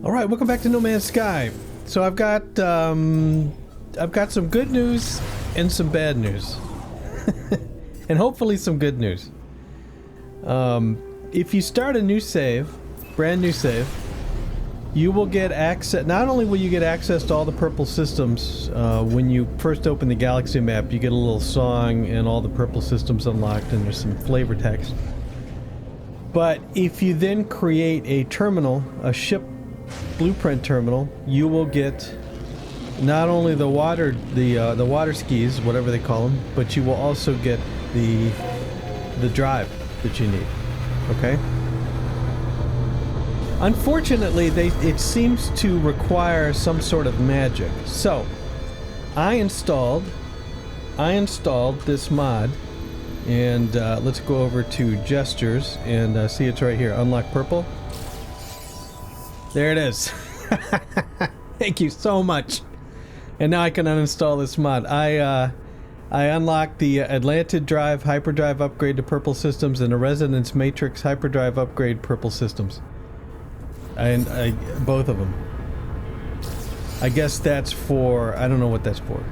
All right, welcome back to No Man's Sky. So I've got some good news and some bad news, and hopefully some good news. If you start a new save, brand new save, you will get access. Not only will you get access to all the purple systems when you first open the galaxy map, you get a little song and all the purple systems unlocked, and there's some flavor text. But if you then create a terminal, a ship blueprint terminal, you will get not only the water skis, whatever they call them, but you will also get the drive that you need. Okay. Unfortunately, it seems to require some sort of magic. So, I installed this mod, and let's go over to gestures and see it's right here. Unlock purple. There it is. Thank you so much. And now I can uninstall this mod. I unlocked the Atlantid Drive Hyperdrive upgrade to purple systems and the Resonance Matrix Hyperdrive upgrade purple systems. And both of them. I guess that's for, I don't know what that's for.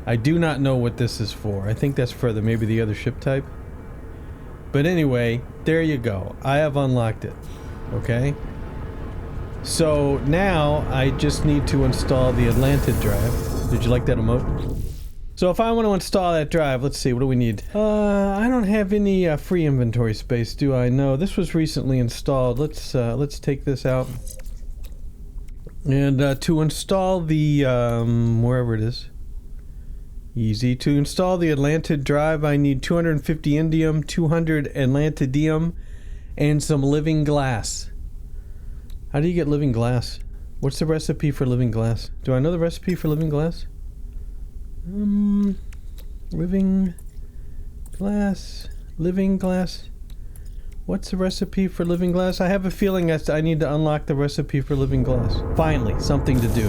I do not know what this is for. I think that's for maybe the other ship type. But anyway, there you go. I have unlocked it. Okay? So now I just need to install the Atlantid drive. Did you like that emote? So if I want to install that drive, let's see, what do we need? I don't have any free inventory space, do I? No, this was recently installed. Let's take this out. And to install the wherever it is. Easy. To install the Atlantid drive, I need 250 indium, 200 Atlantidium, and some living glass. How do you get living glass? What's the recipe for living glass? Do I know the recipe for living glass? Living glass. What's the recipe for living glass? I have a feeling I need to unlock the recipe for living glass. Finally, something to do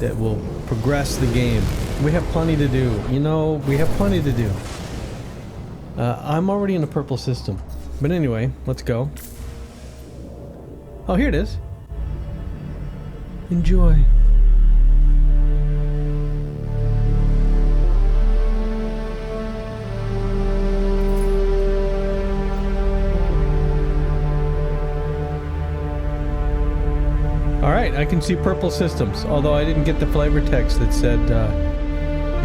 that will progress the game. We have plenty to do. You know, we have plenty to do. I'm already in a purple system. But anyway, let's go. Oh, here it is. Enjoy. Alright, I can see purple systems, although I didn't get the flavor text that said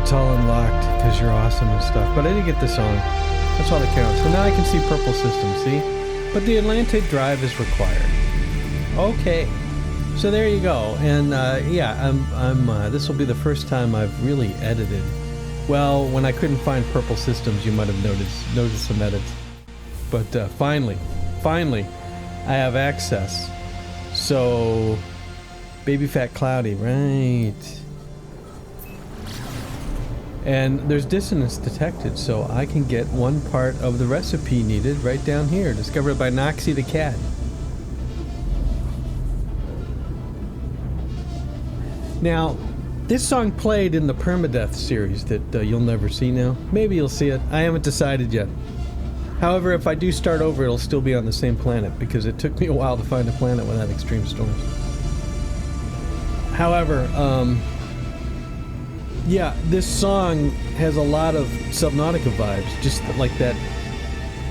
it's all unlocked because you're awesome and stuff, but I did get the song. That's all that counts. So now I can see purple systems, see? But the Atlantid drive is required. Okay, so there you go, and yeah, this will be the first time I've really edited. Well, when I couldn't find purple systems, you might have noticed some edits. But finally, I have access. So, baby fat cloudy, right? And there's dissonance detected, so I can get one part of the recipe needed right down here, discovered by Noxie the cat. Now, this song played in the Permadeath series that you'll never see now. Maybe you'll see it. I haven't decided yet. However, if I do start over, it'll still be on the same planet, because it took me a while to find a planet without extreme storms. However, yeah, this song has a lot of Subnautica vibes, just like that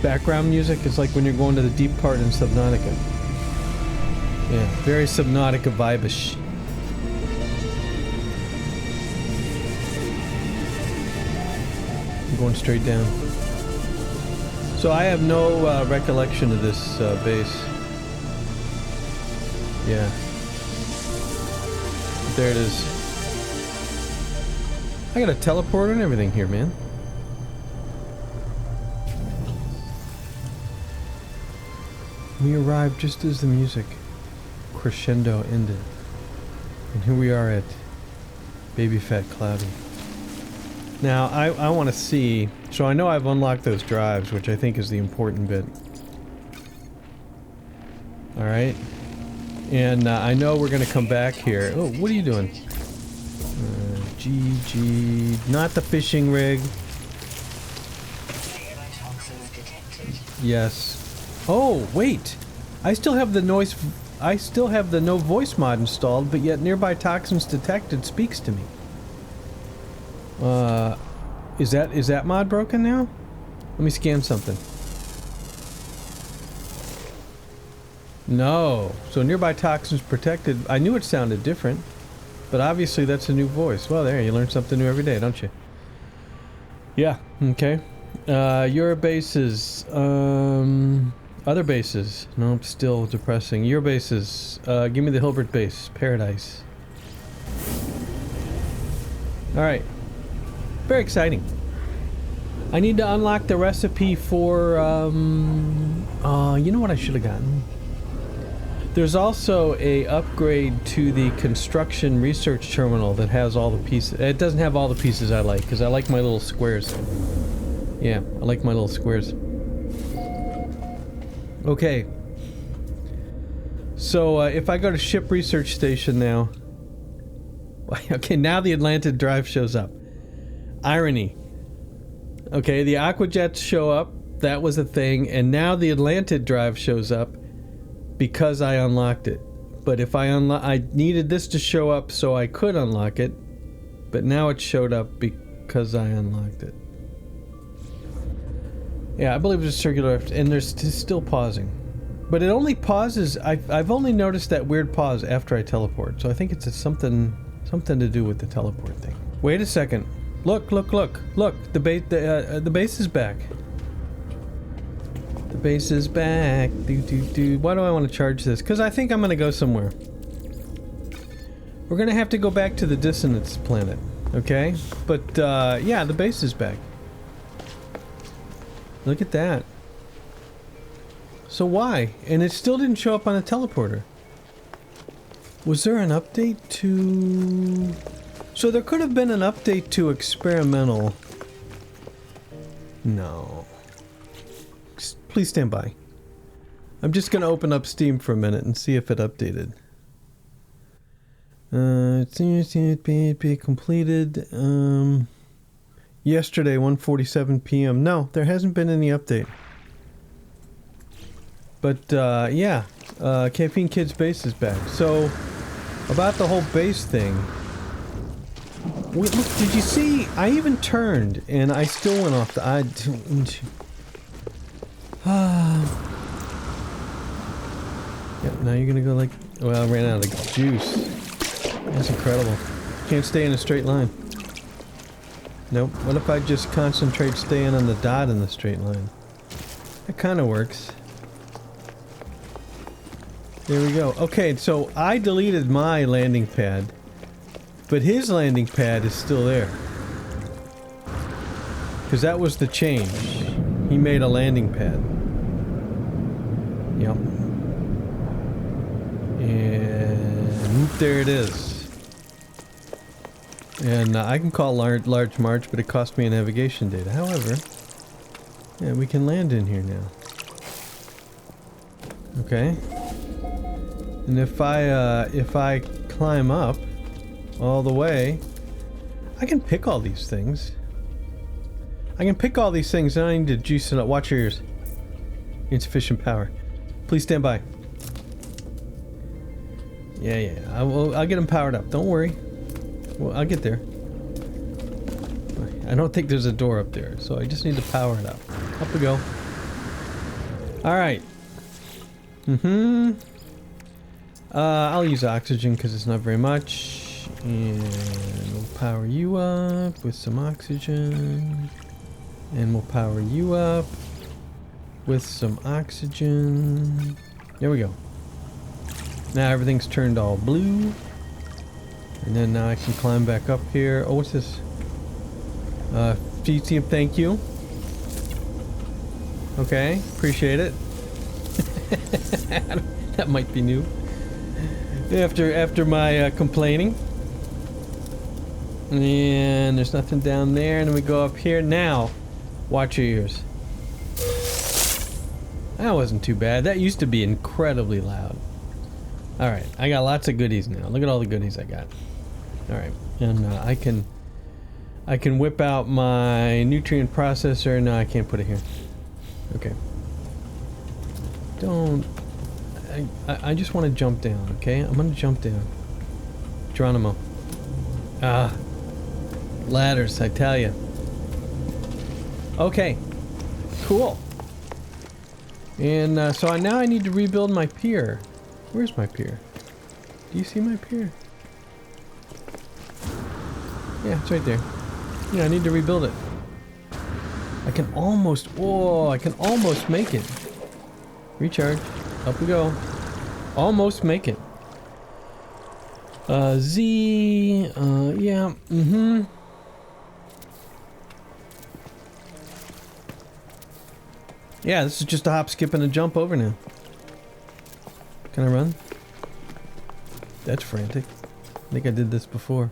background music. It's like when you're going to the deep part in Subnautica. Yeah, very Subnautica vibe-ish. I'm going straight down. So I have no recollection of this base. Yeah. There it is. I got a teleporter and everything here, man. We arrived just as the music crescendo ended. And here we are at Baby Fat Cloudy. Now, I want to see... So I know I've unlocked those drives, which I think is the important bit. Alright. And I know we're going to come back here. Oh, what are you doing? GG. Not the fishing rig. Yes. Oh, wait! I still have the noise I still have the no voice mod installed, but yet nearby toxins detected speaks to me. Is that mod broken now? Let me scan something. No. So nearby toxins protected. I knew it sounded different, but obviously that's a new voice. Well, there, you learn something new every day, don't you? Yeah, okay. Your bases, other bases. Nope, still depressing. Your bases, give me the Hilbert base. Paradise. Alright. Very exciting. I need to unlock the recipe for, you know what I should have gotten? There's also a upgrade to the construction research terminal that has all the pieces. It doesn't have all the pieces I like, because I like my little squares. Yeah, I like my little squares. Okay. So, if I go to ship research station now... Okay, now the Atlantid drive shows up. Irony. Okay, the Aquajets show up. That was a thing. And now the Atlantid drive shows up because I unlocked it. But if I needed this to show up so I could unlock it. But now it showed up because I unlocked it. Yeah, I believe it's a circular, and there's still pausing. But it only pauses, I've only noticed that weird pause after I teleport. So I think it's something to do with the teleport thing. Wait a second. Look, look, look, look, the base is back. The base is back. Why do I want to charge this? Because I think I'm going to go somewhere. We're going to have to go back to the Dissonance planet, okay? But, yeah, the base is back. Look at that. So why? And it still didn't show up on the teleporter. Was there an update to... So there could have been an update to experimental... No. Please stand by. I'm just gonna open up Steam for a minute and see if it updated. It seems to be completed. Yesterday, 1:47 p.m. No, there hasn't been any update. But yeah, Caffeine Kid's base is back. So about the whole base thing. Wait, look, did you see? I even turned and I still went off the. Yeah, now you're gonna go like. Well, I ran out of juice. That's incredible. Can't stay in a straight line. Nope. What if I just concentrate staying on the dot in the straight line? That kind of works. There we go. Okay, so I deleted my landing pad, but his landing pad is still there. Because that was the change. He made a landing pad. Yep. And there it is. And I can call large March, but it cost me a navigation data. However, yeah, we can land in here now. Okay. And if I climb up all the way, I can pick all these things. I can pick all these things, and I need to juice it up. Watch your ears. Insufficient power. Please stand by. Yeah. I'll get them powered up. Don't worry. Well, I'll get there. I don't think there's a door up there, so I just need to power it up. Up we go. Alright. I'll use oxygen because it's not very much. And we'll power you up with some oxygen. And we'll power you up with some oxygen. There we go. Now everything's turned all blue. And then now I can climb back up here. Oh, what's this? GT, thank you. Okay, appreciate it. That might be new. After my complaining. And there's nothing down there. And then we go up here. Now, watch your ears. That wasn't too bad. That used to be incredibly loud. Alright, I got lots of goodies now. Look at all the goodies I got. Alright, and I can whip out my nutrient processor. No, I can't put it here. Okay. Don't... I just want to jump down, okay? I'm gonna jump down. Geronimo. Ah. Ladders, I tell you. Okay. Cool. And so now I need to rebuild my pier. Where's my pier? Do you see my pier? Yeah, it's right there. Yeah, I need to rebuild it. I can almost... Whoa, I can almost make it. Recharge. Up we go. Almost make it. Z... yeah, Yeah, this is just a hop, skip, and a jump over now. Can I run? That's frantic. I think I did this before.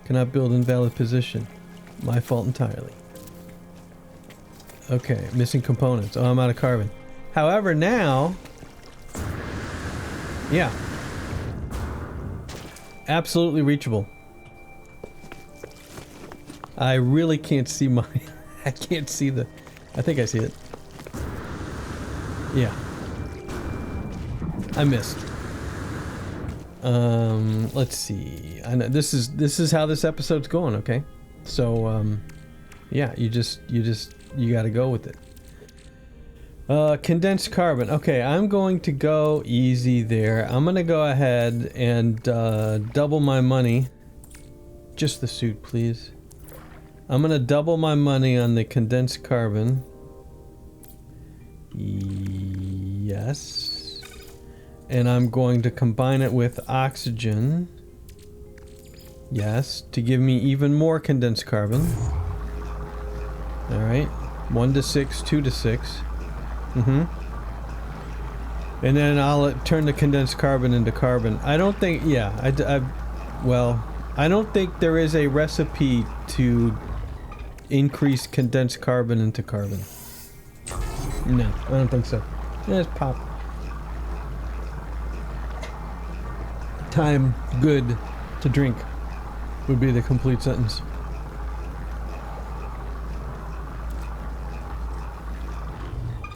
Cannot build invalid position. My fault entirely. Okay, missing components. Oh, I'm out of carbon. However, now... Yeah. Absolutely reachable. I really can't see my... I can't see the... I think I see it. Yeah. I missed. Let's see. I know this is how this episode's going, okay? So, yeah, you gotta go with it. Condensed carbon. Okay, I'm going to go easy there. I'm gonna go ahead and, double my money. Just the suit, please. I'm gonna double my money on the condensed carbon. Yes. And I'm going to combine it with oxygen. Yes, to give me even more condensed carbon. Alright. 1 to 6, 2 to 6. And then I'll turn the condensed carbon into carbon. I don't think, yeah, well, I don't think there is a recipe to increase condensed carbon into carbon. No, I don't think so. Just pop. Time good to drink would be the complete sentence.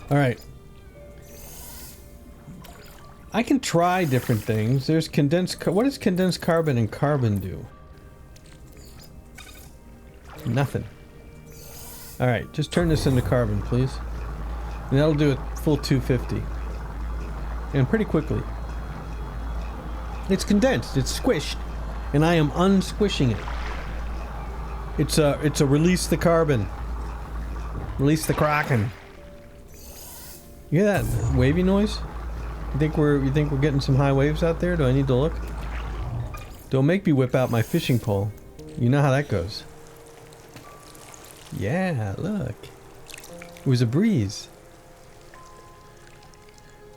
Alright. I can try different things. There's condensed... What does condensed carbon and carbon do? Nothing. Alright, just turn this into carbon, please. And that'll do a full 250. And pretty quickly. It's condensed, it's squished. And I am unsquishing it. It's a release the carbon. Release the Kraken. You hear that wavy noise? You think we're getting some high waves out there? Do I need to look? Don't make me whip out my fishing pole. You know how that goes. Yeah, look. It was a breeze.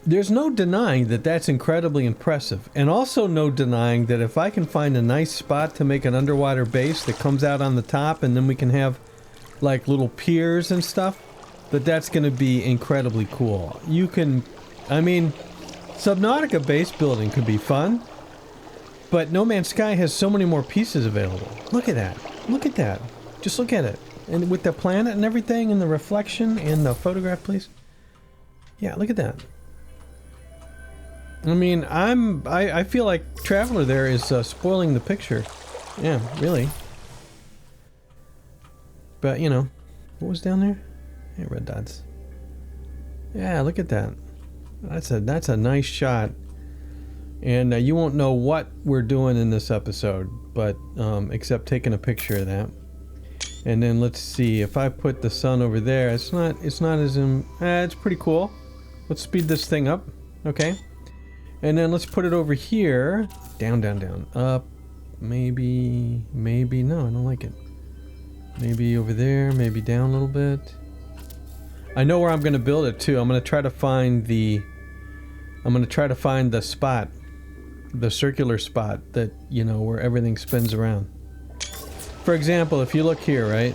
There's no denying that that's incredibly impressive, and also no denying that if I can find a nice spot to make an underwater base that comes out on the top, and then we can have like little piers and stuff, that's going to be incredibly cool. You can, I mean, Subnautica base building could be fun, but No Man's Sky has so many more pieces available. Look at that. Look at that. Just look at it. And with the planet and everything, and the reflection, and the photograph, please. Yeah, look at that. I mean, I feel like Traveler there is spoiling the picture. Yeah, really. But, you know, what was down there? Yeah, red dots. Yeah, look at that. That's a nice shot. And you won't know what we're doing in this episode, but except taking a picture of that. And then let's see, if I put the sun over there, it's not as it's pretty cool. Let's speed this thing up. Okay. And then let's put it over here. Down, down, down. Up. Maybe, no, I don't like it. Maybe over there, maybe down a little bit. I know where I'm going to build it too. I'm going to try to find the spot. The circular spot that, you know, where everything spins around. For example, if you look here, right?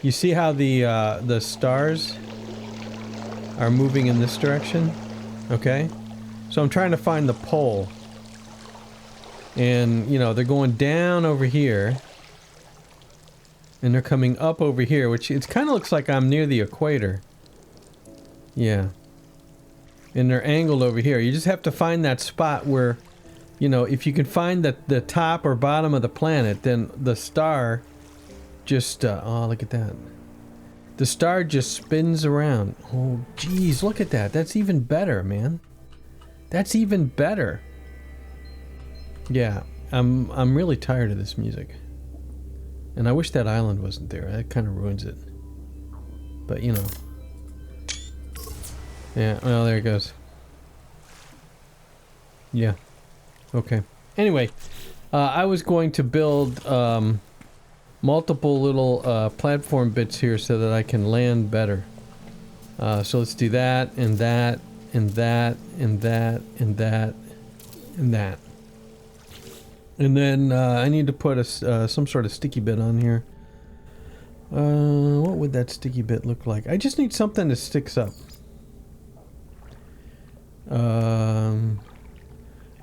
You see how the stars are moving in this direction? Okay? So I'm trying to find the pole. And, you know, they're going down over here. And they're coming up over here, which it kind of looks like I'm near the equator. Yeah. And they're angled over here. You just have to find that spot where, you know, if you can find the top or bottom of the planet, then the star just, oh, look at that. The star just spins around. Oh, geez, look at that. That's even better, man. That's even better. Yeah, I'm really tired of this music. And I wish that island wasn't there. That kind of ruins it. But, you know. Yeah, well, there it goes. Yeah. Okay. Anyway, I was going to build multiple little platform bits here so that I can land better. So let's do that, and that, and that, and that, and that, and that. And then I need to put some sort of sticky bit on here. What would that sticky bit look like? I just need something that sticks up. Oh,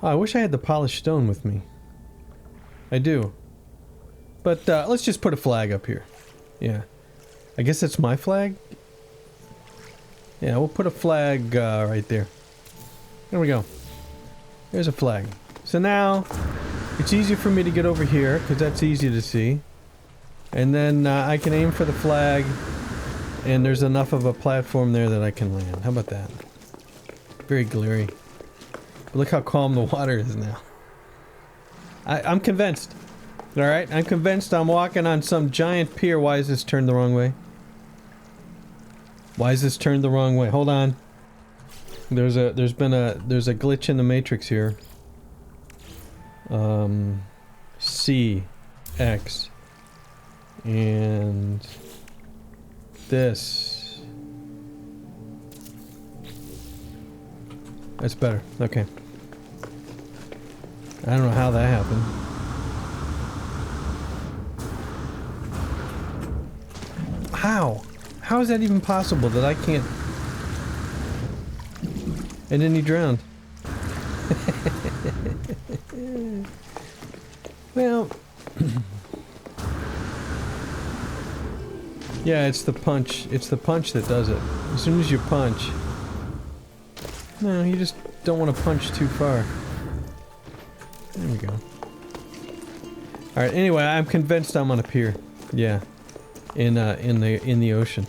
I wish I had the polished stone with me. I do. But let's just put a flag up here. Yeah. I guess that's my flag? Yeah, we'll put a flag right there. There we go. There's a flag. So now, it's easier for me to get over here, because that's easy to see. And then I can aim for the flag, and there's enough of a platform there that I can land. How about that? Very glary. But look how calm the water is now. I'm convinced. Alright, I'm convinced I'm walking on some giant pier. Why is this turned the wrong way? Why is this turned the wrong way? Hold on. There's a glitch in the matrix here. C, X, and this. That's better. Okay. I don't know how that happened. How? How is that even possible that I can't... And then he drowned. Well... yeah, it's the punch. It's the punch that does it. As soon as you punch... No, you just don't want to punch too far. There we go. Alright, anyway, I'm convinced I'm on a pier. Yeah. In the ocean.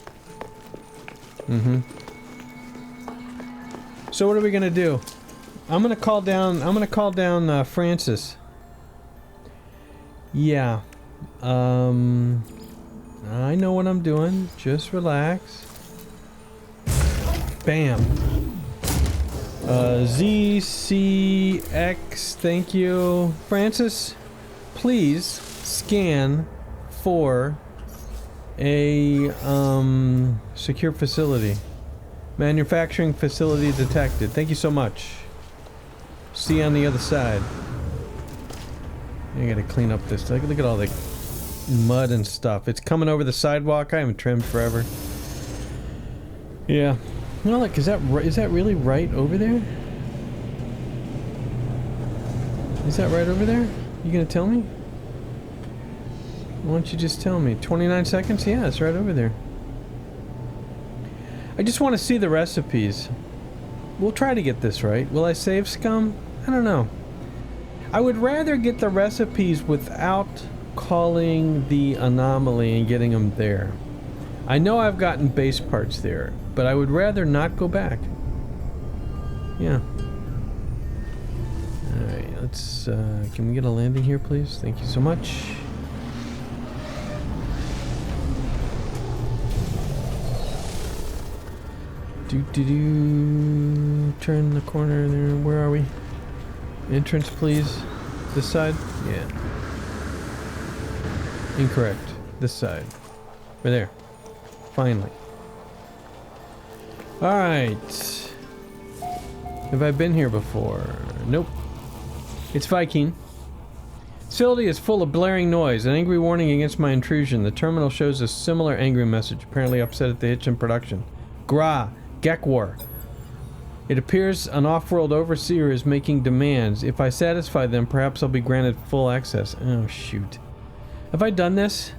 Mm-hmm. So what are we gonna do? I'm gonna call down Francis. Yeah. I know what I'm doing. Just relax. Bam. ZCX, thank you. Francis, please scan for a secure facility. Manufacturing facility detected. Thank you so much. See you on the other side. I gotta clean up this. Look at all the mud and stuff. It's coming over the sidewalk. I haven't trimmed forever. Yeah. No, like, is that really right over there? Is that right over there? You gonna tell me? Why don't you just tell me? 29 seconds? Yeah, it's right over there. I just want to see the recipes. We'll try to get this right. Will I save scum? I don't know. I would rather get the recipes without calling the anomaly and getting them there. I know I've gotten base parts there, but I would rather not go back. Yeah. Alright, let's, can we get a landing here, please? Thank you so much. Turn the corner there. Where are we? Entrance, please. This side? Yeah. Incorrect. This side. Right there. Finally. Alright. Have I been here before? Nope. It's Viking. Facility is full of blaring noise. An angry warning against my intrusion. The terminal shows a similar angry message. Apparently upset at the hitch in production. Gra. Gekwar. It appears an off-world overseer is making demands. If I satisfy them, perhaps I'll be granted full access. Oh, shoot. Have I done this?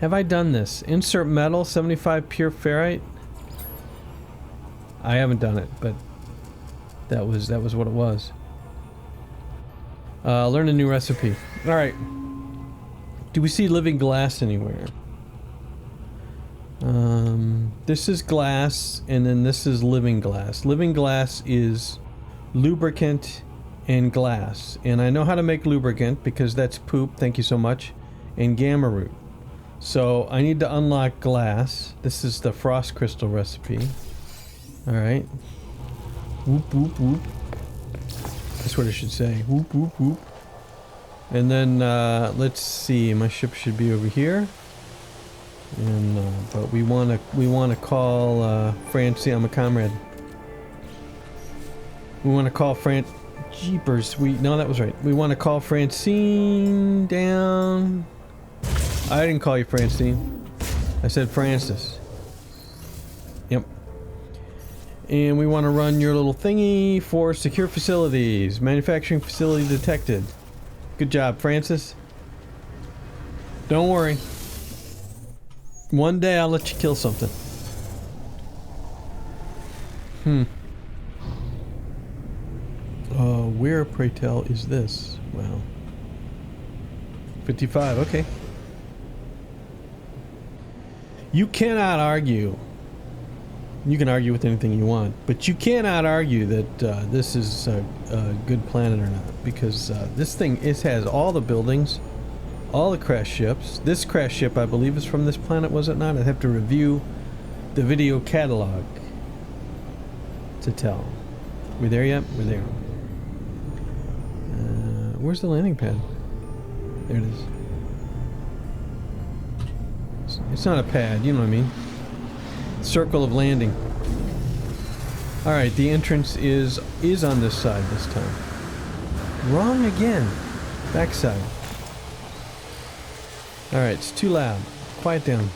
Have I done this? Insert metal, 75 pure ferrite. I haven't done it, but that was what it was. Learn a new recipe. All right. Do we see living glass anywhere? This is glass, and then this is living glass. Living glass is lubricant and glass. And I know how to make lubricant because that's poop, thank you so much, and gamma root. So I need to unlock glass. This is the frost crystal recipe. Alright. Whoop, whoop, whoop. That's what I should say. Whoop, whoop, whoop. And then, let's see. My ship should be over here. And, but we wanna call, Francine. I'm a comrade. We wanna call Jeepers. No, that was right. We wanna call Francine down. I didn't call you Francine. I said Francis. Yep. And we wanna run your little thingy for secure facilities. Manufacturing facility detected. Good job, Francis. Don't worry. One day I'll let you kill something. Where, pray tell, is this? Wow. 55, okay. You cannot argue. You can argue with anything you want, but you cannot argue that this is a good planet or not, because this thing has all the buildings, all the crash ships. This crash ship, I believe, is from this planet, was it not? I'd have to review the video catalog to tell. We there yet? We're there. Where's the landing pad? There it is. It's not a pad, you know what I mean. Circle of landing. Alright, the entrance is on this side this time. Wrong again. Backside. Alright, it's too loud. Quiet down.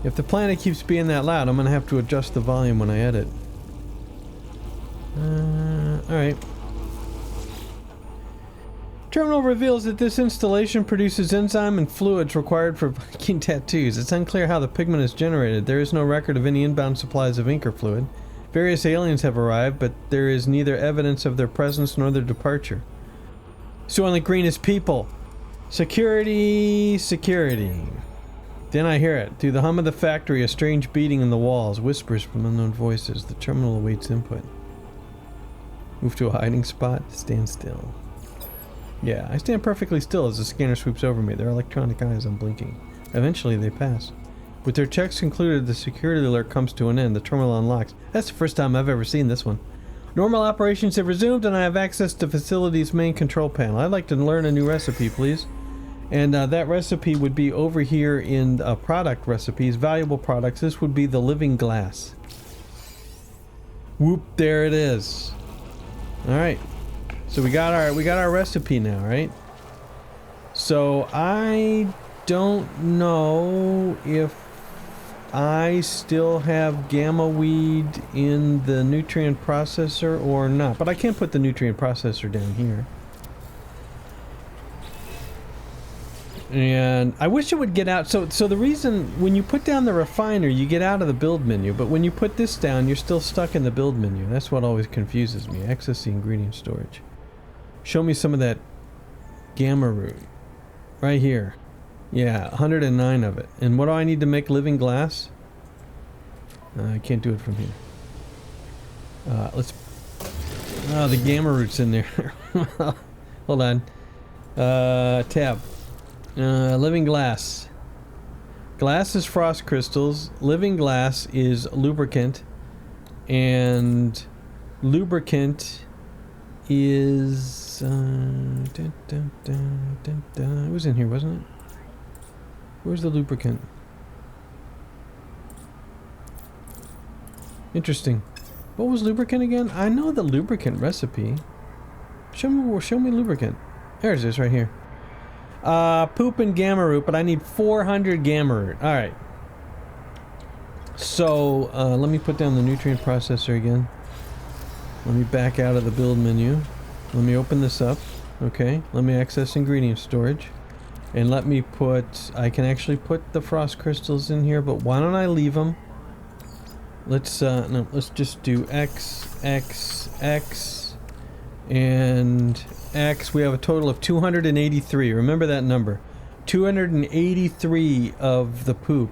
If the planet keeps being that loud, I'm gonna have to adjust the volume when I edit. Alright. Terminal reveals that this installation produces enzyme and fluids required for Viking tattoos. It's unclear how the pigment is generated. There is no record of any inbound supplies of ink or fluid. Various aliens have arrived, but there is neither evidence of their presence nor their departure. Soylent Green is people. Security, security. Then I hear it. Through the hum of the factory, a strange beating in the walls. Whispers from unknown voices. The terminal awaits input. Move to a hiding spot. Stand still. Yeah, I stand perfectly still as the scanner sweeps over me. Their electronic eyes unblinking. Eventually they pass. With their checks concluded, the security alert comes to an end. The terminal unlocks. That's the first time I've ever seen this one. Normal operations have resumed and I have access to facility's main control panel. I'd like to learn a new recipe, please. And that recipe would be over here in product recipes, valuable products. This would be the living glass. Whoop, there it is. Alright. So we got our recipe now, right? So I don't know if I still have gamma weed in the nutrient processor or not, but I can't put the nutrient processor down here. And I wish it would get out. So the reason when you put down the refiner, you get out of the build menu, but when you put this down, you're still stuck in the build menu. That's what always confuses me. Access the ingredient storage. Show me some of that gamma root. Right here. Yeah, 109 of it. And what do I need to make living glass? I can't do it from here. Let's... Oh, the gamma root's in there. Hold on. Tab. Living glass. Glass is frost crystals. Living glass is lubricant. And lubricant is... it was in here, wasn't it? Where's the lubricant? Interesting. What was lubricant again? I know the lubricant recipe. Show me lubricant. There it is, right here. Poop and gamma root, but I need 400 gamma root. Alright. So, let me put down the nutrient processor again. Let me back out of the build menu. Let me open this up. Okay. Let me access ingredient storage. And let me put... I can actually put the frost crystals in here, but why don't I leave them Let's no, let's just do X, X, X, and X. We have a total of 283. Remember that number. 283 of the poop.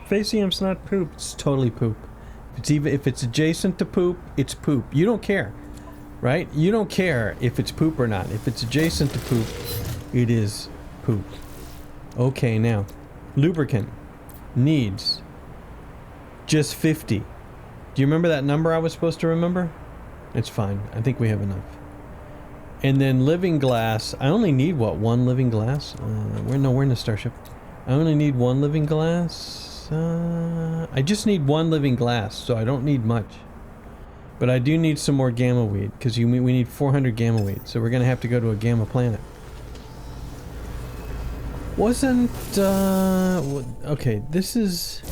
Facium's not poop, it's totally poop. If it's adjacent to poop, it's poop. You don't care, right? You don't care if it's poop or not. If it's adjacent to poop, it is poop. Okay, now, lubricant needs just 50. Do you remember that number I was supposed to remember? It's fine. I think we have enough. And then living glass. I only need, what, one living glass? We're in the starship. I only need one living glass. I just need one living glass, so I don't need much. But I do need some more gamma weed, because we need 400 gamma weed, so we're going to have to go to a gamma planet. Wasn't, okay, this is...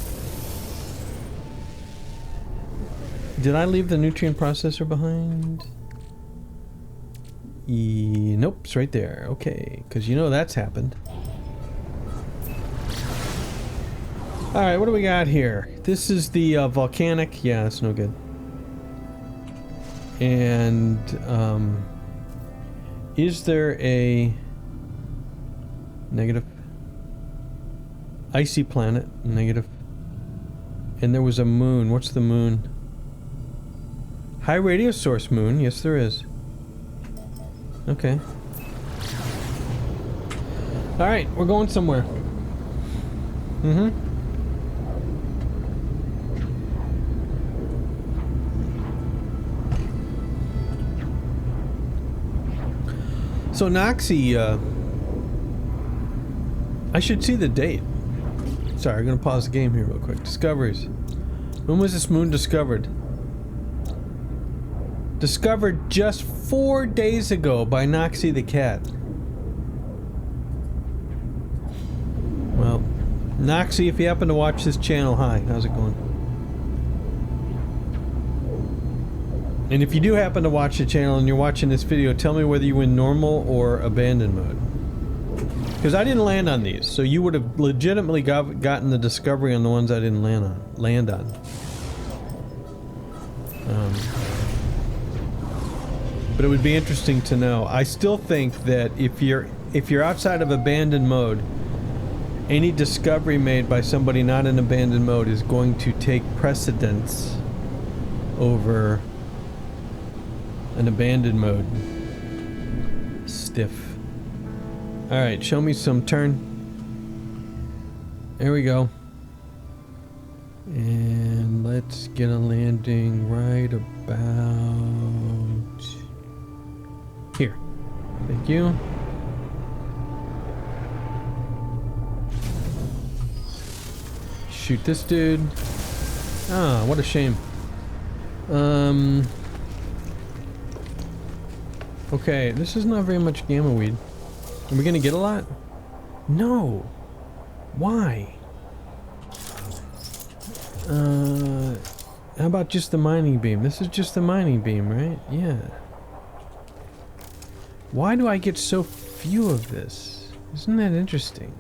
Did I leave the nutrient processor behind? Nope, it's right there. Okay, because you know that's happened. Alright, what do we got here? This is the volcanic. Yeah, it's no good. And, is there a negative? Icy planet, negative. And there was a moon. What's the moon? High radio source moon. Yes, there is. Okay. Alright, we're going somewhere. Mm-hmm. So Noxie, I should see the date. Sorry, I'm gonna pause the game here real quick. Discoveries. When was this moon discovered? Discovered just 4 days ago by Noxie the cat. Well, Noxie, if you happen to watch this channel, hi, how's it going? And if you do happen to watch the channel and you're watching this video, tell me whether you in normal or abandoned mode. Because I didn't land on these, so you would have legitimately gotten the discovery on the ones I didn't land on. But it would be interesting to know. I still think that if you're outside of abandoned mode, any discovery made by somebody not in abandoned mode is going to take precedence over an abandoned mode. Stiff. Alright, show me some turn. There we go. And let's get a landing right about here. Thank you. Shoot this dude. Ah, what a shame. Okay, this is not very much gamma weed. Are we gonna get a lot? No. Why? How about just the mining beam? This is just the mining beam, right? Yeah. Why do I get so few of this? Isn't that interesting?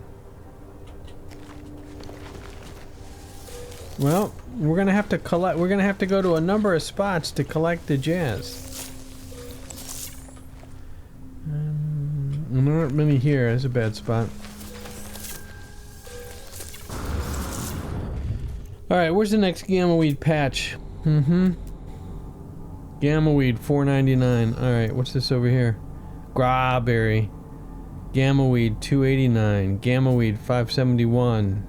Well, we're gonna have to collect. We're gonna have to go to a number of spots to collect the jazz. Not many here. That's a bad spot. Alright, where's the next gamma weed patch? Gamma weed 499. Alright, what's this over here? Grawberry. Gamma weed 289. Gamma weed 571.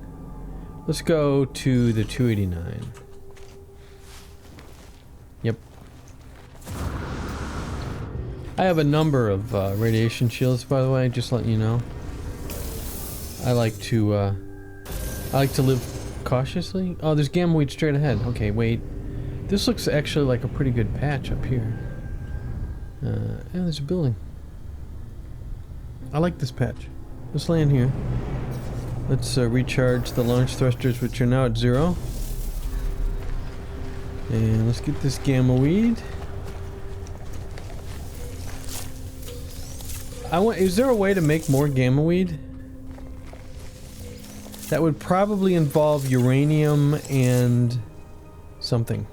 Let's go to the 289. Yep. I have a number of radiation shields, by the way, just letting you know. I like to live cautiously. Oh, there's gamma weed straight ahead. Okay, wait. This looks actually like a pretty good patch up here. Yeah, there's a building. I like this patch. Let's land here. Let's recharge the launch thrusters, which are now at 0. And let's get this gamma weed. Is there a way to make more gamma weed? That would probably involve uranium and something.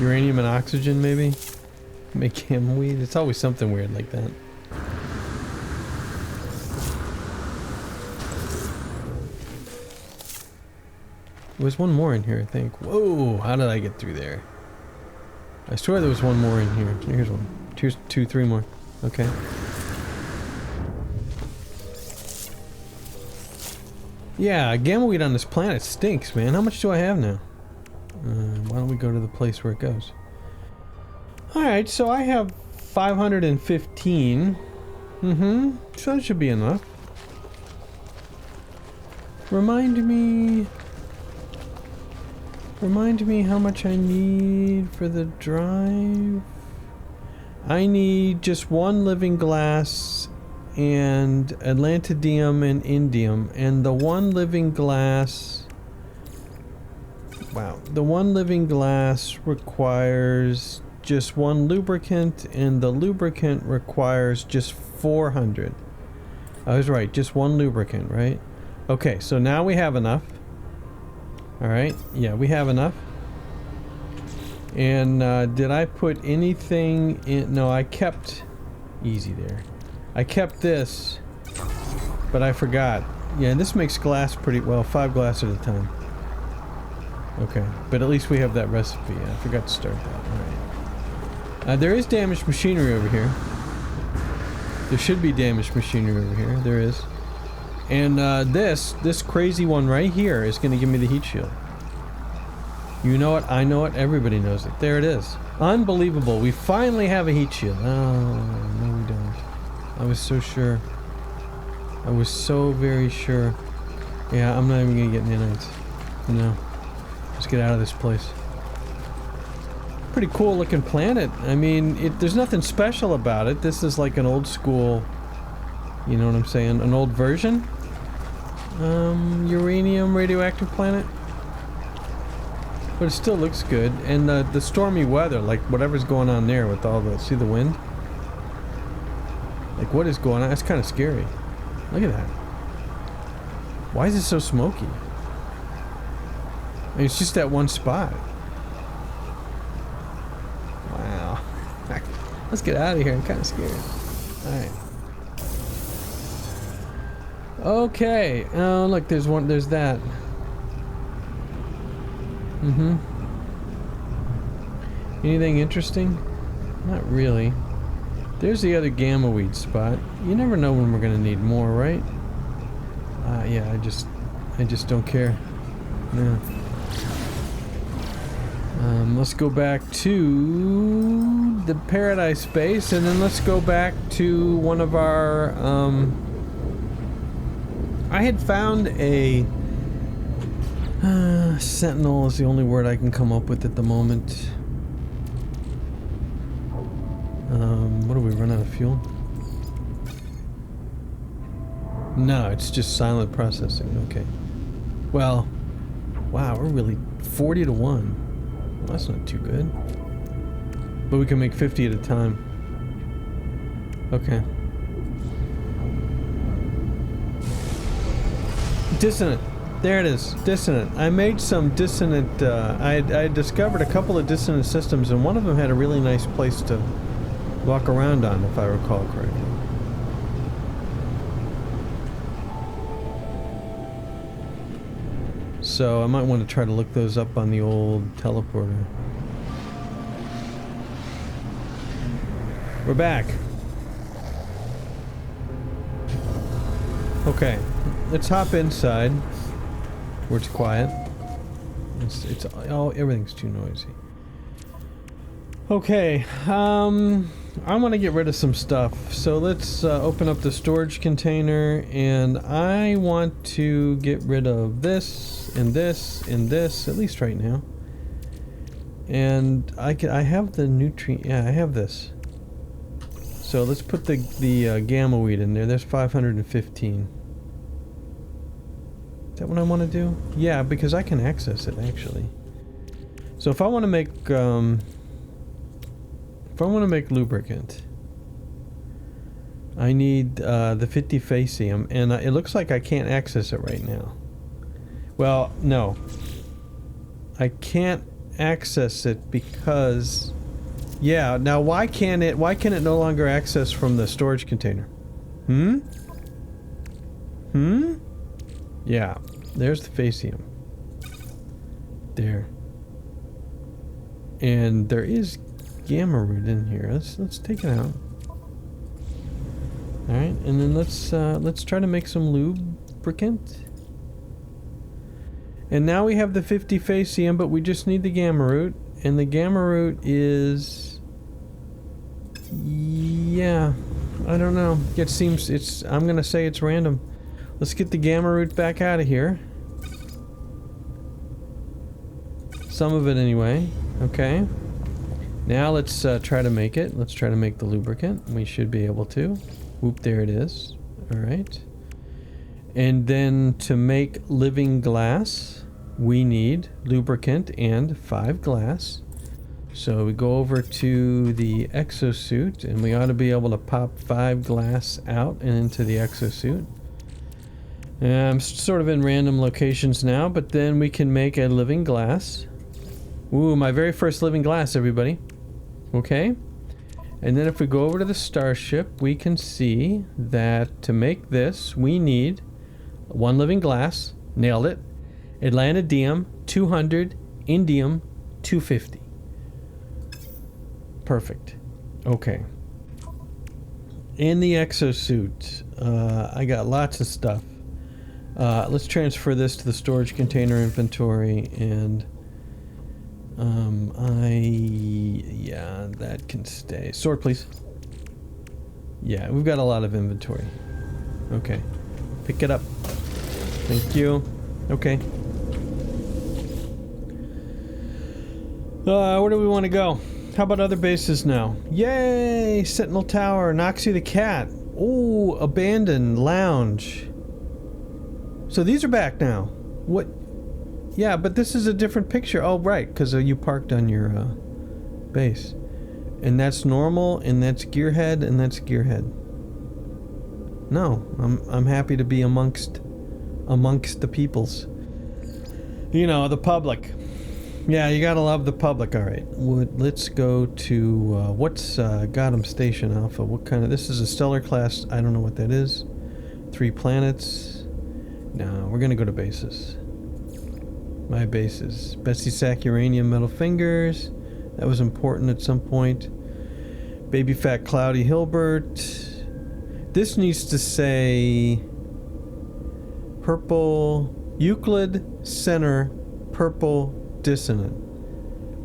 Uranium and oxygen, maybe? Make him weed? It's always something weird like that. There was one more in here, I think. Whoa! How did I get through there? I swear there was one more in here. Here's one. Two, three more. Okay. Yeah, gamma weed on this planet stinks, man. How much do I have now? Why don't we go to the place where it goes? Alright, so I have 515. So that should be enough. Remind me how much I need for the drive. I need just one living glass and atlantidium and indium, and the one living glass, wow, the one living glass requires just one lubricant, and the lubricant requires just 400. I was right, just one lubricant, right? Okay, so now we have enough. Alright, yeah, we have enough. And did I put anything in? No, I kept, easy there, I kept this, but I forgot. Yeah, this makes glass pretty well, 5 glass at a time. Okay, but at least we have that recipe. I forgot to start that. Alright. There is damaged machinery over here. There should be damaged machinery over here. There is. And this crazy one right here is going to give me the heat shield. You know it, I know it, everybody knows it. There it is. Unbelievable. We finally have a heat shield. Oh, no we don't. I was so sure. I was so very sure. Yeah, I'm not even going to get nanites. No. Let's get out of this place. Pretty cool looking planet. I mean, there's nothing special about it. This is like an old school, you know what I'm saying, an old version. Uranium radioactive planet. But it still looks good. And the stormy weather, like whatever's going on there with all the, see the wind? Like what is going on? It's kind of scary. Look at that. Why is it so smoky? I mean, it's just that one spot. Wow. Let's get out of here. I'm kind of scared. Alright. Okay. Oh, look, there's one. There's that. Anything interesting? Not really. There's the other gamma weed spot. You never know when we're gonna need more, right? Yeah, I just don't care. No. Let's go back to the Paradise base, and then let's go back to one of our, I had found a, Sentinel is the only word I can come up with at the moment. What do we run out of fuel? No, it's just silent processing, okay. Well, wow, we're really 40 to 1. Well, that's not too good. But we can make 50 at a time. Okay. Dissonant. There it is. Dissonant. I made some dissonant, I discovered a couple of dissonant systems, and one of them had a really nice place to walk around on, if I recall correctly. So I might want to try to look those up on the old teleporter. We're back. Okay, let's hop inside where it's quiet. It's oh, everything's too noisy. Okay, I want to get rid of some stuff, so let's open up the storage container, and I want to get rid of this and this and this, at least right now. And I have the nutrient, yeah, I have this. So let's put the gamma weed in there. There's 515. Is that what I want to do? Yeah, because I can access it actually. So if I want to make lubricant, I need the 50 facium, and it looks like I can't access it right now. Well, no. I can't access it because... Yeah, now why can it no longer access from the storage container? Hmm? Hmm? Yeah, there's the Facium. There. And there is gamma root in here. Let's take it out. Alright, and then let's try to make some lubricant. And now we have the 50 Facium, but we just need the gamma root. And the gamma root is... Yeah, I don't know. It seems it's... I'm gonna say it's random. Let's get the gamma root back out of here. Some of it anyway. Okay. Now let's try to make it. Let's try to make the lubricant. We should be able to. Whoop, there it is. Alright. And then to make living glass, we need lubricant and 5 glass. So we go over to the exosuit, and we ought to be able to pop 5 glass out and into the exosuit. I'm sort of in random locations now, but then we can make a living glass. Ooh, my very first living glass, everybody. Okay. And then if we go over to the starship, we can see that to make this, we need 1 living glass. Nailed it. Atlantidium, 200. Indium, 250. Perfect. Okay. In the exosuit, I got lots of stuff. Let's transfer this to the storage container inventory, and yeah, that can stay. Sword, please. Yeah, we've got a lot of inventory. Okay. Pick it up. Thank you. Okay. Where do we want to go? How about other bases now? Yay! Sentinel Tower, Noxie the Cat. Ooh, Abandoned Lounge. So these are back now. What? Yeah, but this is a different picture. Oh, right, because you parked on your base. And that's normal, and that's Gearhead, and that's Gearhead. No, I'm happy to be amongst the peoples. You know, the public. Yeah, you gotta love the public. All right, let's go to what's Gotham Station Alpha? What kind of? This is a stellar class. I don't know what that is. 3 planets. No, we're gonna go to bases. My bases. Betsy Sack Uranium Metal Fingers. That was important at some point. Baby Fat Cloudy Hilbert. This needs to say purple Euclid Center purple dissonant.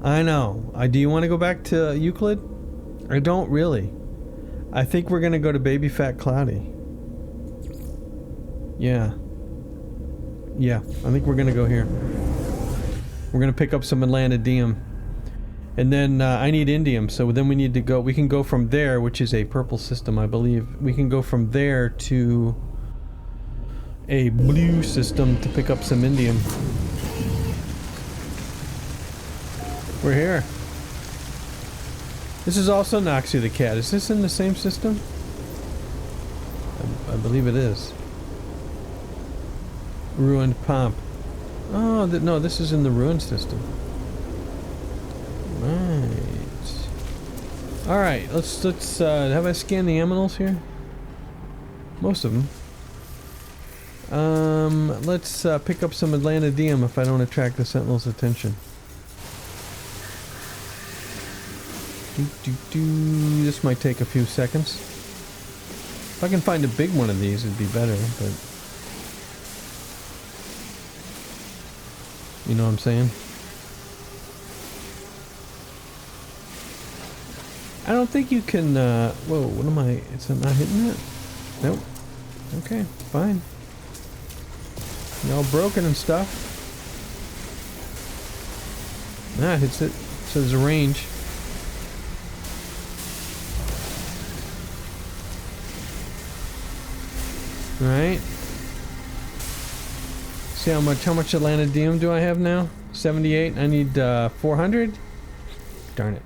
I know. Do you want to go back to Euclid? I don't really. I think we're gonna go to Baby Fat Cloudy. Yeah. Yeah, I think we're gonna go here. We're gonna pick up some Atlantidium. And then I need indium, so then we need to go. We can go from there, which is a purple system, I believe. We can go from there to a blue system to pick up some indium. We're here. This is also Noxie the Cat. Is this in the same system? I believe it is. Ruined Pomp. Oh, no, this is in the ruined system. Right. Alright, let's have I scanned the aminals here? Most of them. Let's pick up some Atlantidium if I don't attract the Sentinel's attention. This might take a few seconds. If I can find a big one of these, it'd be better, but... You know what I'm saying? I don't think you can, whoa, what am I, is that not hitting that? Nope. Okay, fine. You're all broken and stuff. Nah, it hits it. So there's a range. Alright. See how much Atlantidium do I have now? 78. I need 400? Darn it.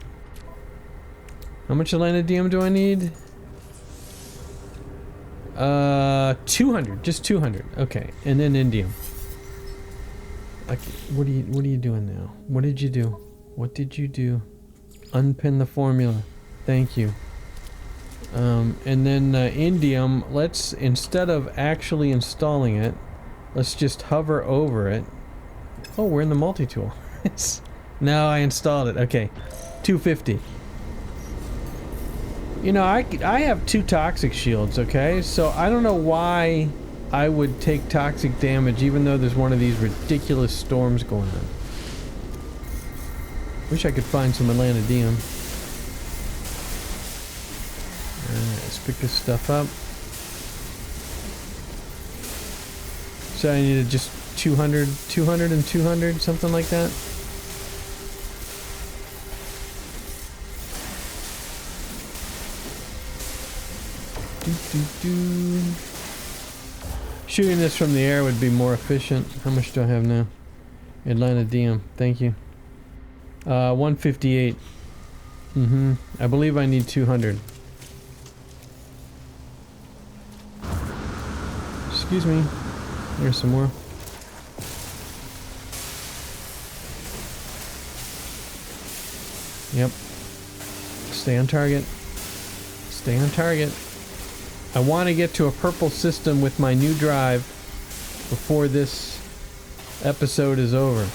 How much Atlantidium do I need? 200. Just 200. Okay. And then indium. What are you doing now? What did you do? What did you do? Unpin the formula. Thank you. And then indium, let's, instead of actually installing it, let's just hover over it. Oh, we're in the multi-tool. Now I installed it. Okay. 250. You know, I have 2 toxic shields, okay? So I don't know why I would take toxic damage even though there's one of these ridiculous storms going on. Wish I could find some Atlantidium. Alright, let's pick this stuff up. So I needed just 200 and 200, something like that. Shooting this from the air would be more efficient. How much do I have now? Atlantidium, thank you. 158. I believe I need 200. Excuse me. There's some more. Yep. Stay on target. Stay on target. I want to get to a purple system with my new drive before this episode is over.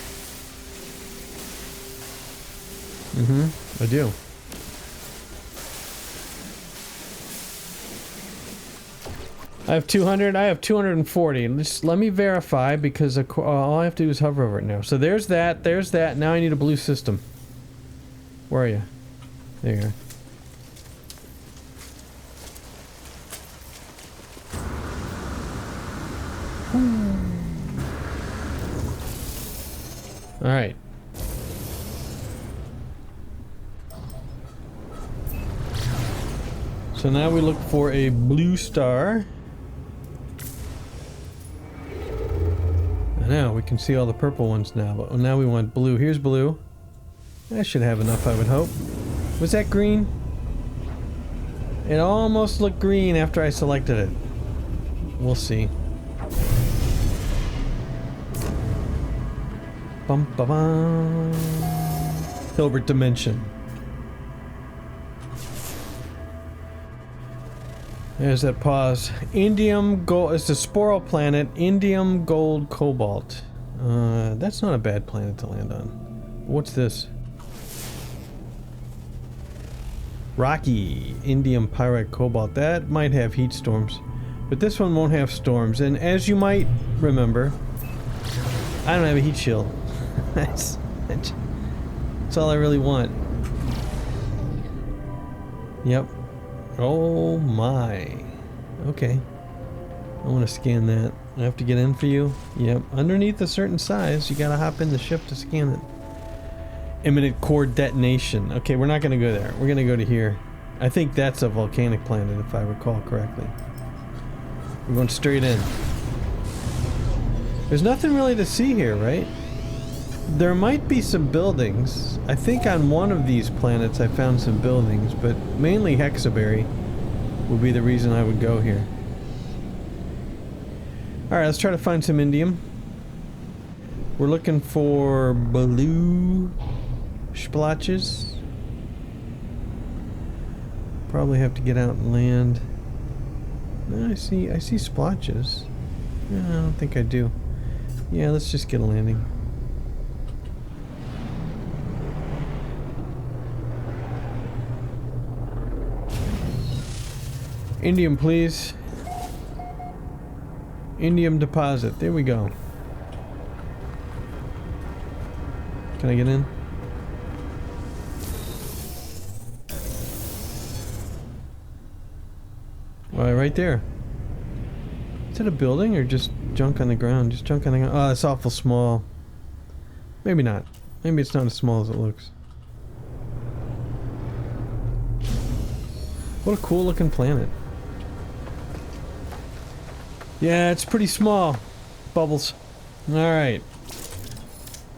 I do. I have 200, I have 240. Let me verify because all I have to do is hover over it now. So there's that, now I need a blue system. Where are you? There you are. Alright. So now we look for a blue star. I know, we can see all the purple ones now, but now we want blue. Here's blue. I should have enough, I would hope. Was that green? It almost looked green after I selected it. We'll see. Bum ba bum. Hilbert Dimension. There's that pause. Indium gold. It's a sporal planet. Indium gold cobalt. That's not a bad planet to land on. What's this? Rocky. Indium pyrite cobalt. That might have heat storms. But this one won't have storms. And as you might remember, I don't have a heat shield. That's all I really want. Yep. Oh my. Okay. I want to scan that. I have to get in for you? Yep. Underneath a certain size, you gotta hop in the ship to scan it. Imminent core detonation. Okay, we're not gonna go there. We're gonna go to here. I think that's a volcanic planet, if I recall correctly. We're going straight in. There's nothing really to see here, right? There might be some buildings. I think on one of these planets I found some buildings, but mainly Hexaberry would be the reason I would go here. Alright, let's try to find some indium. We're looking for blue splotches. Probably have to get out and land. No, I see splotches. No, I don't think I do. Yeah, let's just get a landing. Indium, please. Indium deposit. There we go. Can I get in? Well, right there. Is that a building or just junk on the ground? Just junk on the ground. Oh, that's awful small. Maybe not. Maybe it's not as small as it looks. What a cool looking planet. Yeah, it's pretty small. Bubbles. Alright.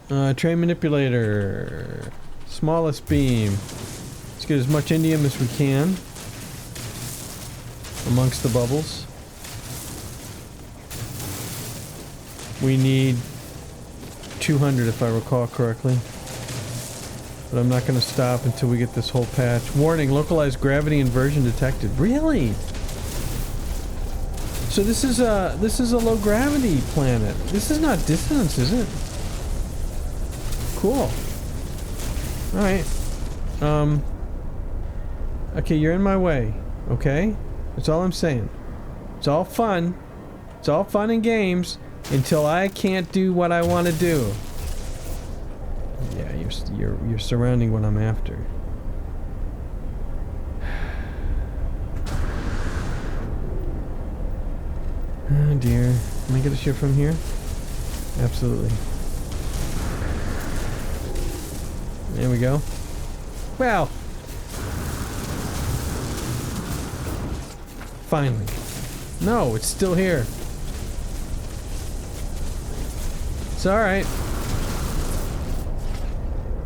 Train manipulator. Smallest beam. Let's get as much indium as we can amongst the bubbles. 200 if I recall correctly. But I'm not going to stop until we get this whole patch. Warning, localized gravity inversion detected. Really? So this is a low gravity planet. This is not dissonance, is it? Cool. Alright. Okay, you're in my way. Okay? That's all I'm saying. It's all fun. It's all fun and games until I can't do what I want to do. Yeah, you're surrounding what I'm after. Oh dear. Can I get a ship from here? Absolutely. There we go. Wow. Finally. No, it's still here. It's alright.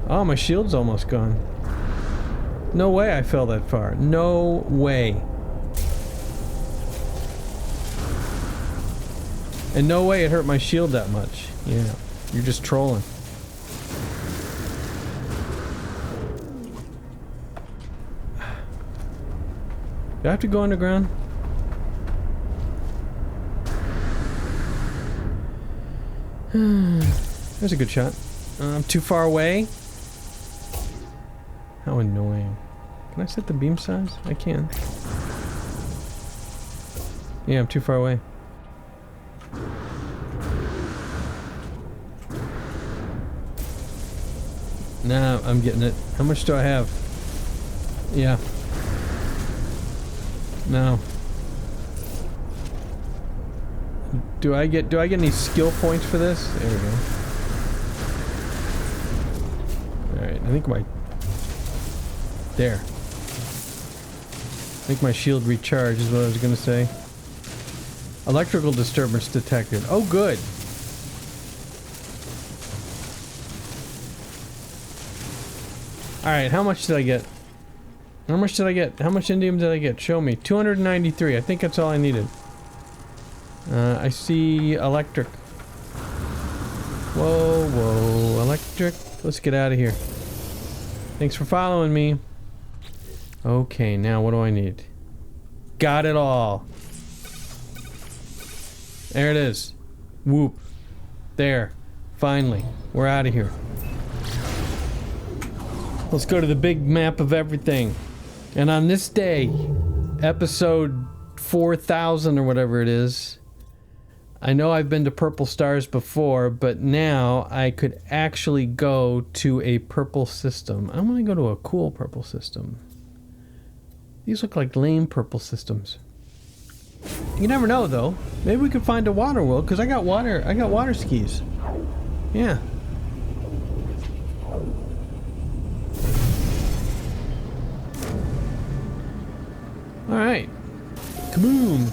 Oh, my shield's almost gone. No way I fell that far. No way. And no way it hurt my shield that much. Yeah, you're just trolling. Do I have to go underground? There's a good shot. I'm too far away. How annoying. Can I set the beam size? I can. Yeah, I'm too far away. Nah, I'm getting it. How much do I have? Yeah. No. Do I get any skill points for this? There we go. Alright, I think there. I think my shield recharged is what I was gonna say. Electrical disturbance detected. Oh good. Alright, how much did I get? How much did I get? How much indium did I get? Show me. 293. I think that's all I needed. I see electric. Whoa, whoa, electric. Let's get out of here. Thanks for following me. Okay, now what do I need? Got it all. There it is. Whoop. There. Finally. We're out of here. Let's go to the big map of everything. And on this day, episode 4000 or whatever it is, I know I've been to purple stars before, but now I could actually go to a purple system. I want to go to a cool purple system. These look like lame purple systems. You never know though. Maybe we could find a water world, because I got water skis. Yeah. Alright. Kaboom!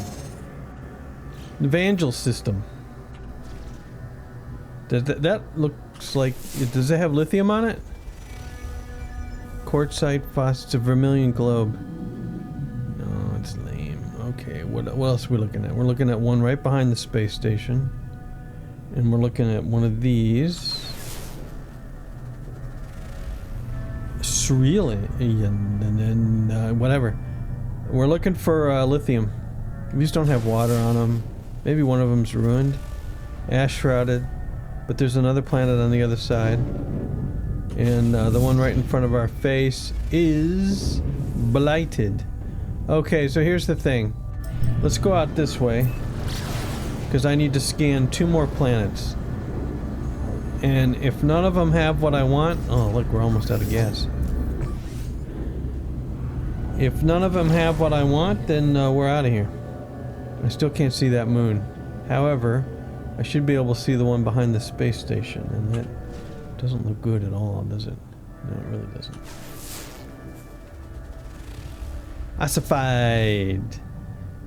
Evangel system. Does that looks like... Does it have lithium on it? Quartzite, faucets, a vermilion globe. No, it's lame. Okay, what else are we looking at? We're looking at one right behind the space station. And we're looking at one of these. Surreal, and then whatever. We're looking for lithium. These don't have water on them. Maybe one of them's ruined. Ash shrouded. But there's another planet on the other side. And the one right in front of our face is blighted. Okay, so here's the thing. Let's go out this way. Because I need to scan 2 more planets. And if none of them have what I want... Oh, look, we're almost out of gas. If none of them have what I want, then we're out of here. I still can't see that moon. However, I should be able to see the one behind the space station, and that doesn't look good at all, does it? No, it really doesn't. Ossified!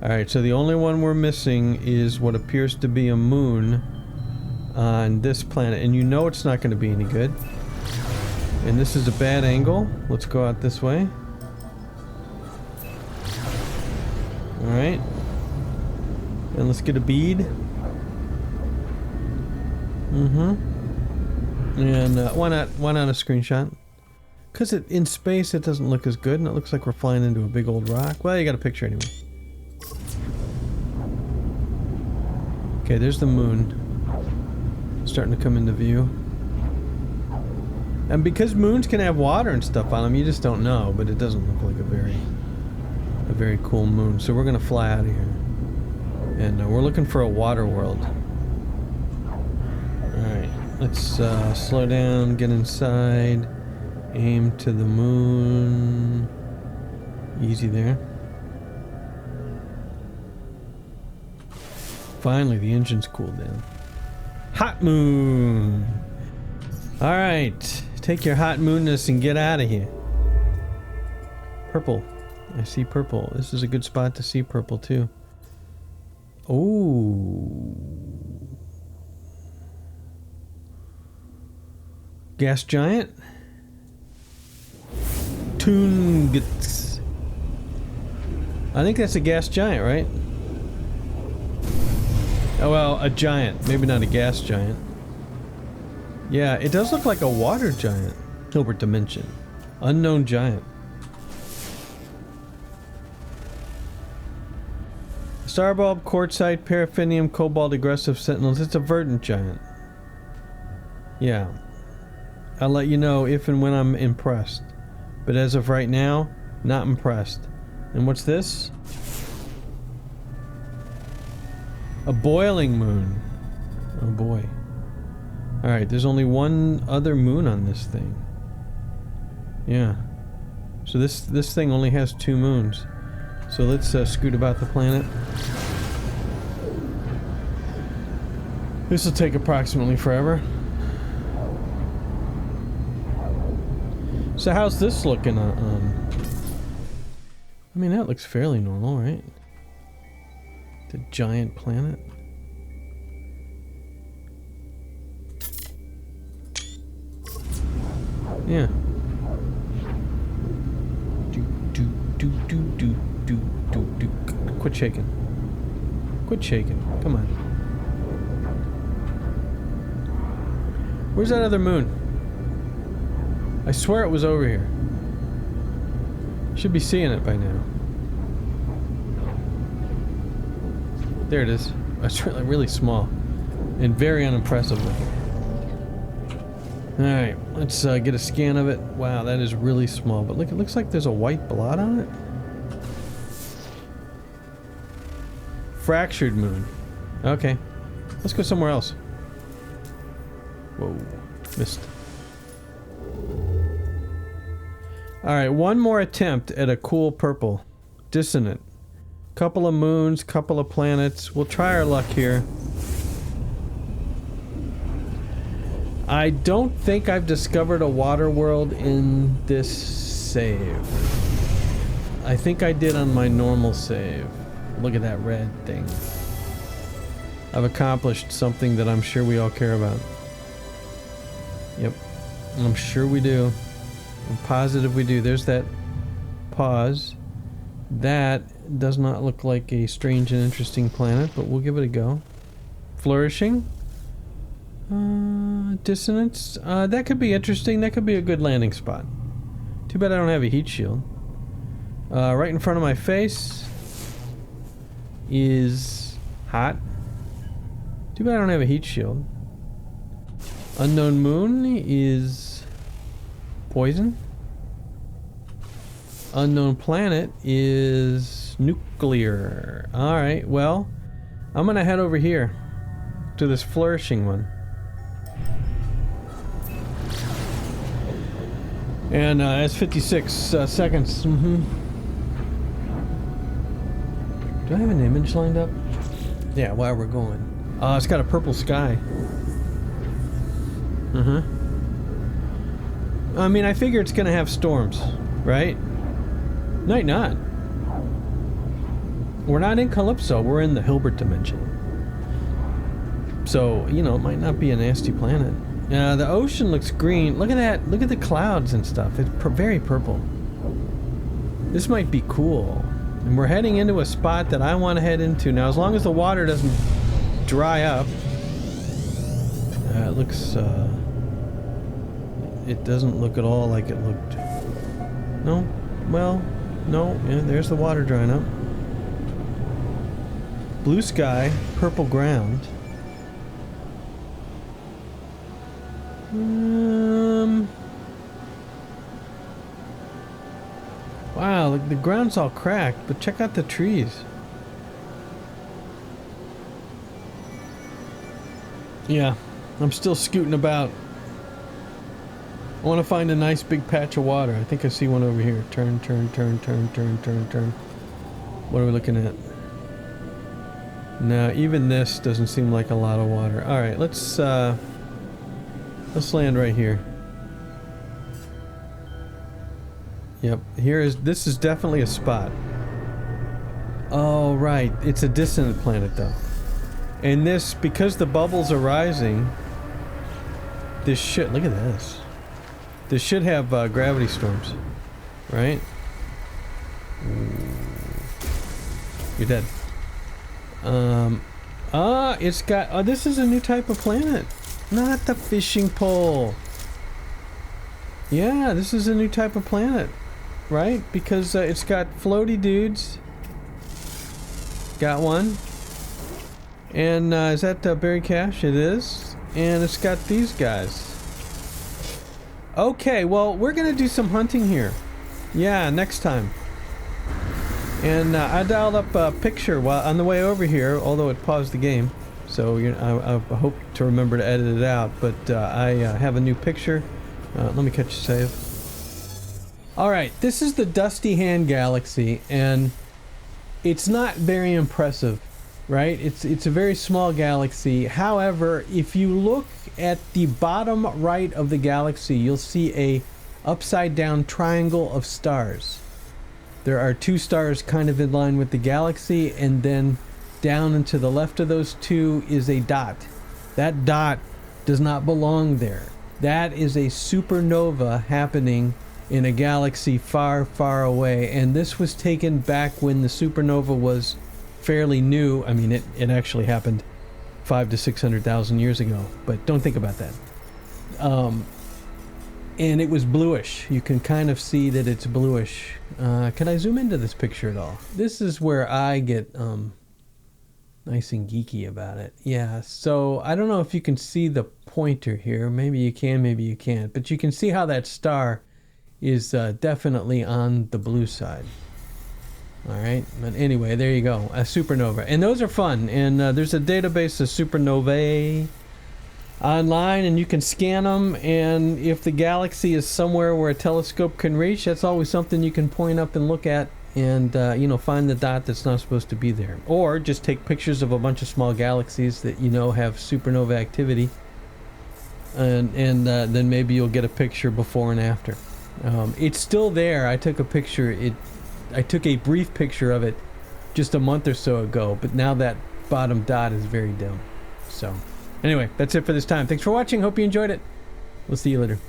Alright, so the only one we're missing is what appears to be a moon on this planet, and you know it's not going to be any good. And this is a bad angle. Let's go out this way. Alright. And let's get a bead. And why not a screenshot? Because in space it doesn't look as good, and it looks like we're flying into a big old rock. Well, you got a picture anyway. Okay, there's the moon. Starting to come into view. And because moons can have water and stuff on them, you just don't know, but it doesn't look like a very cool moon. So we're gonna fly out of here. And we're looking for a water world. Alright, let's slow down, get inside, aim to the moon. Easy there. Finally, the engine's cooled down. Hot moon! Alright, take your hot moonness and get out of here. Purple. I see purple. This is a good spot to see purple too. Oh. Gas giant? Toongits. I think that's a gas giant, right? Oh well, a giant. Maybe not a gas giant. Yeah, it does look like a water giant. Hilbert dimension. Unknown giant. Starbulb, quartzite, paraffinium, cobalt, aggressive sentinels. It's a verdant giant. Yeah. I'll let you know if and when I'm impressed. But as of right now, not impressed. And what's this? A boiling moon. Oh boy. Alright, there's only one other moon on this thing. Yeah. So this thing only has 2 moons. So let's scoot about the planet. This will take approximately forever. So how's this looking? I mean, that looks fairly normal, right? The giant planet. Yeah. Quit shaking. Quit shaking. Come on. Where's that other moon? I swear it was over here. Should be seeing it by now. There it is. It's really, really small. And very unimpressive looking. Alright, let's get a scan of it. Wow, that is really small. But look, it looks like there's a white blot on it. Fractured moon. Okay. Let's go somewhere else. Whoa. Missed. Alright, one more attempt at a cool purple. Dissonant. Couple of moons, couple of planets. We'll try our luck here. I don't think I've discovered a water world in this save. I think I did on my normal save. Look at that red thing. I've accomplished something that I'm sure we all care about. Yep. I'm sure we do. I'm positive we do. There's that pause. That does not look like a strange and interesting planet, but we'll give it a go. Flourishing? Dissonance? That could be interesting. That could be a good landing spot. Too bad I don't have a heat shield. Right in front of my face is hot. Too bad I don't have a heat shield. Unknown moon is poison. Unknown planet is nuclear. Alright, well, I'm gonna head over here to this flourishing one. And it's 56 seconds. Mm-hmm. Do I have an image lined up? Yeah, while we're going. It's got a purple sky. I mean, I figure it's gonna have storms, right? Might not. We're not in Calypso, we're in the Hilbert dimension. So, you know, it might not be a nasty planet. The ocean looks green. Look at that. Look at the clouds and stuff. It's very purple. This might be cool. And we're heading into a spot that I want to head into. Now, as long as the water doesn't dry up. It looks it doesn't look at all like it looked. No? Well, no. Yeah, there's the water drying up. Blue sky, purple ground. Wow, the ground's all cracked, but check out the trees. Yeah, I'm still scooting about. I want to find a nice big patch of water. I think I see one over here. Turn, turn, turn, turn, turn, turn, turn. What are we looking at? No, even this doesn't seem like a lot of water. All right, let's land right here. Yep, this is definitely a spot. Oh, right. It's a distant planet, though. And this, because the bubbles are rising, this should, look at this. This should have gravity storms, right? You're dead. It's got, this is a new type of planet. Not the fishing pole. Yeah, this is a new type of planet, right? Because it's got floaty dudes. Got one. And is that buried cache? It is. And it's got these guys. Okay, well, we're gonna do some hunting here. Yeah, next time. And I dialed up a picture while on the way over here, although it paused the game. So I hope to remember to edit it out. But I have a new picture. Let me catch a save. Alright, this is the Dusty Hand Galaxy, and it's not very impressive, right? It's a very small galaxy. However, if you look at the bottom right of the galaxy, you'll see a upside down triangle of stars. There are two stars kind of in line with the galaxy, and then down and to the left of those two is a dot. That dot does not belong there. That is a supernova happening in a galaxy far, far away, and this was taken back when the supernova was fairly new. I mean, it actually happened 500,000 to 600,000 years ago, but don't think about that. And it was bluish. You can kind of see that it's bluish. Can I zoom into this picture at all? This is where I get nice and geeky about it. Yeah, so I don't know if you can see the pointer here. Maybe you can, maybe you can't. But you can see how that star is definitely on the blue side. Alright, but anyway, there you go. A supernova. And those are fun. And there's a database of supernovae online, and you can scan them. And if the galaxy is somewhere where a telescope can reach, that's always something you can point up and look at. And, you know, find the dot that's not supposed to be there. Or just take pictures of a bunch of small galaxies that you know have supernova activity. And then maybe you'll get a picture before and after. It's still there. I took a picture. I took a brief picture of it just a month or so ago, but now that bottom dot is very dim. So, anyway, that's it for this time. Thanks for watching. Hope you enjoyed it. We'll see you later.